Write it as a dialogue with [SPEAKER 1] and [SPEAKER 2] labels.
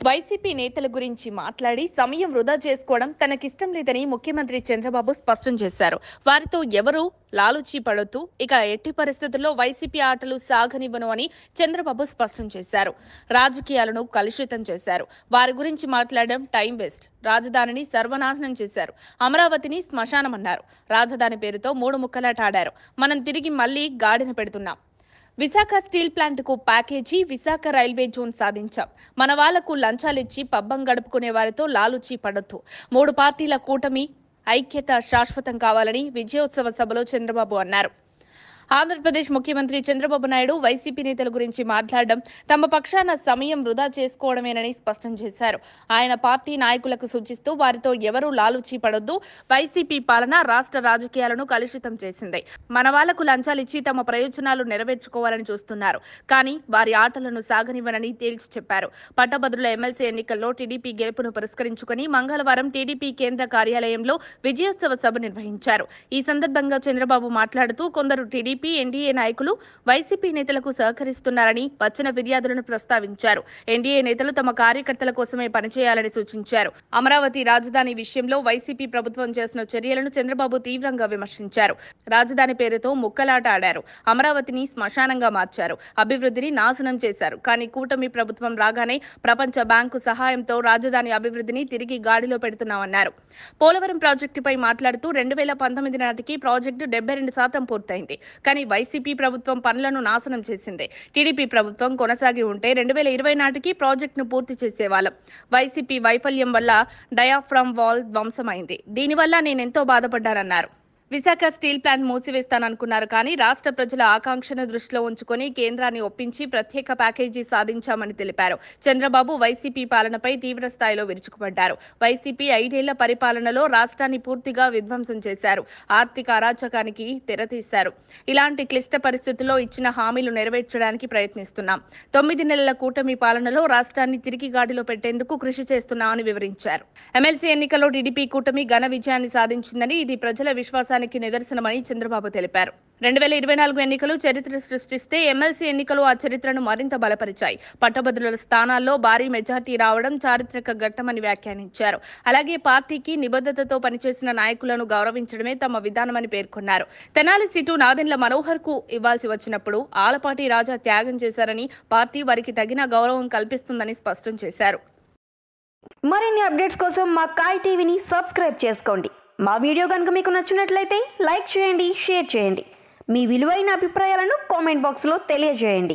[SPEAKER 1] YCP నేతల గురించి మాట్లాడి సమయం వృధా చేసుకోవడం తనకిష్టం లేదని ముఖ్యమంత్రి చంద్రబాబు స్పష్టం చేశారు. వారితో ఎవరూ లాలుచీ పడొద్దు, ఇక ఎట్టి పరిస్థితుల్లో వైసీపీ ఆటలు సాగనివ్వను అని చంద్రబాబు స్పష్టం చేశారు. రాజకీయాలను కలుషితం చేశారు. వారి గురించి మాట్లాడడం టైం వేస్ట్. రాజధానిని సర్వనాశనం చేశారు. అమరావతిని శ్మశానమన్నారు. రాజధాని పేరుతో మూడు ముక్కలాట ఆడారు. మనం తిరిగి మళ్లీ గాడిన పెడుతున్నాం. విశాఖ స్టీల్ ప్లాంట్కు ప్యాకేజీ, విశాఖ రైల్వే జోన్ సాధించాం. మన వాళ్లకు లంచాలిచ్చి పబ్బం గడుపుకునే వారితో లాలుచీ పడొద్దు. 3 పార్టీల కూటమి ఐక్యత శాశ్వతం కావాలని విజయోత్సవ సభలో చంద్రబాబు అన్నారు. ఆంధ్రప్రదేశ్ ముఖ్యమంత్రి చంద్రబాబు నాయుడు వైసీపీ నేతల గురించి మాట్లాడడం తమ పక్షాన సమయం వృధా చేసుకోవడమేనని స్పష్టం చేశారు. ఆయన పార్టీ నాయకులకు సూచిస్తూ వారితో ఎవరూ లాలుచీ పడొద్దు. వైసీపీ పాలన రాష్ట్ర రాజకీయాలను కలుషితం చేసింది. మన వాళ్లకు లంచాలిచ్చి తమ ప్రయోజనాలు నెరవేర్చుకోవాలని చూస్తున్నారు. కానీ వారి ఆటలను సాగనివ్వనని తేల్చి చెప్పారు. పట్టభద్రుల ఎమ్మెల్సీ ఎన్నికల్లో టీడీపీ గెలుపును పురస్కరించుకుని మంగళవారం టీడీపీ కేంద్ర కార్యాలయంలో విజయోత్సవ సభ నిర్వహించారు. ఈ సందర్భంగా చంద్రబాబు మాట్లాడుతూ కొందరు టీడీపీ ఎన్డీఏ నాయకులు వైసీపీ నేతలకు సహకరిస్తున్నారని వచ్చిన ఫిర్యాదులను ప్రస్తావించారు. ఎన్డీఏ నేతలు తమ కార్యకర్తల కోసమే పనిచేయాలని సూచించారు. అమరావతి రాజధాని విషయంలో వైసీపీ ప్రభుత్వం చేసిన చర్యలను చంద్రబాబు తీవ్రంగా విమర్శించారు. రాజధాని పేరుతో ముక్కలాట ఆడారు. అమరావతిని శ్మశానంగా మార్చారు. అభివృద్ధిని నాశనం చేశారు. కానీ కూటమి ప్రభుత్వం రాగానే ప్రపంచ బ్యాంకు సహాయంతో రాజధాని అభివృద్ధిని తిరిగి గాడిలో పెడుతున్నామన్నారు. పోలవరం ప్రాజెక్టుపై మాట్లాడుతూ 2019 నాటికి ప్రాజెక్టు 72% పూర్తయింది. కానీ వైసీపీ ప్రభుత్వం పనులను నాశనం చేసింది. టీడీపీ ప్రభుత్వం కొనసాగి ఉంటే 2020 నాటికి ప్రాజెక్టును పూర్తి చేసేవాళ్లం. వైసీపీ వైఫల్యం వల్ల డయాఫ్రామ్ వాల్ ధ్వంసమైంది. దీనివల్ల నేనెంతో బాధపడ్డానన్నారు. విశాఖ స్టీల్ ప్లాంట్ మూసివేస్తాననుకున్నారు. కానీ రాష్ట్ర ప్రజల ఆకాంక్షను దృష్టిలో ఉంచుకొని కేంద్రాన్ని ఒప్పించి ప్రత్యేక ప్యాకేజీ సాధించామని తెలిపారు. చంద్రబాబు వైసీపీ పాలనపై తీవ్ర స్థాయిలో విరుచుకుపడ్డారు. వైసీపీ 5 ఏళ్ల పరిపాలనలో రాష్ట్రాన్ని పూర్తిగా విధ్వంసం చేశారు. ఆర్థిక అరాచకానికి తెరతీశారు. ఇలాంటి క్లిష్ట పరిస్థితుల్లో ఇచ్చిన హామీలు నెరవేర్చడానికి ప్రయత్నిస్తున్నాం. 9 నెలల కూటమి పాలనలో రాష్ట్రాన్ని తిరిగి గాడిలో పెట్టేందుకు కృషి చేస్తున్నామని వివరించారు. ఎమ్మెల్సీ ఎన్నికల్లో టీడీపీ కూటమి ఘన విజయాన్ని సాధించిందని, ఇది ప్రజల విశ్వాసానికి నిదర్శనమని చంద్రబాబు తెలిపారు. 2024 ఎన్నికలు చరిత్ర సృష్టిస్తే ఎమ్మెల్సీ ఎన్నికలు ఆ చరిత్రను మరింత బలపరిచాయి. పట్టభద్రుల స్థానాల్లో భారీ మెజార్టీ రావడం చారిత్రక ఘట్టమని వ్యాఖ్యానించారు. అలాగే పార్టీకి నిబద్ధతతో పనిచేసిన నాయకులను గౌరవించడమే తమ విధానమని పేర్కొన్నారు. తెనాలి సీటు నాదెండ్ల మనోహర్ కు ఇవ్వాల్సి వచ్చినప్పుడు ఆలపాటి రాజా త్యాగం చేశారని, పార్టీ వారికి తగిన గౌరవం కల్పిస్తుందని స్పష్టం చేశారు.
[SPEAKER 2] మరిన్ని అప్డేట్స్ కోసం మా కాయ్ టీవీని సబ్స్క్రైబ్ చేసుకోండి. మా వీడియో కనుక మీకు నచ్చినట్లయితే లైక్ చేయండి, షేర్ చేయండి. మీ విలువైన అభిప్రాయాలను కామెంట్ బాక్స్లో తెలియజేయండి.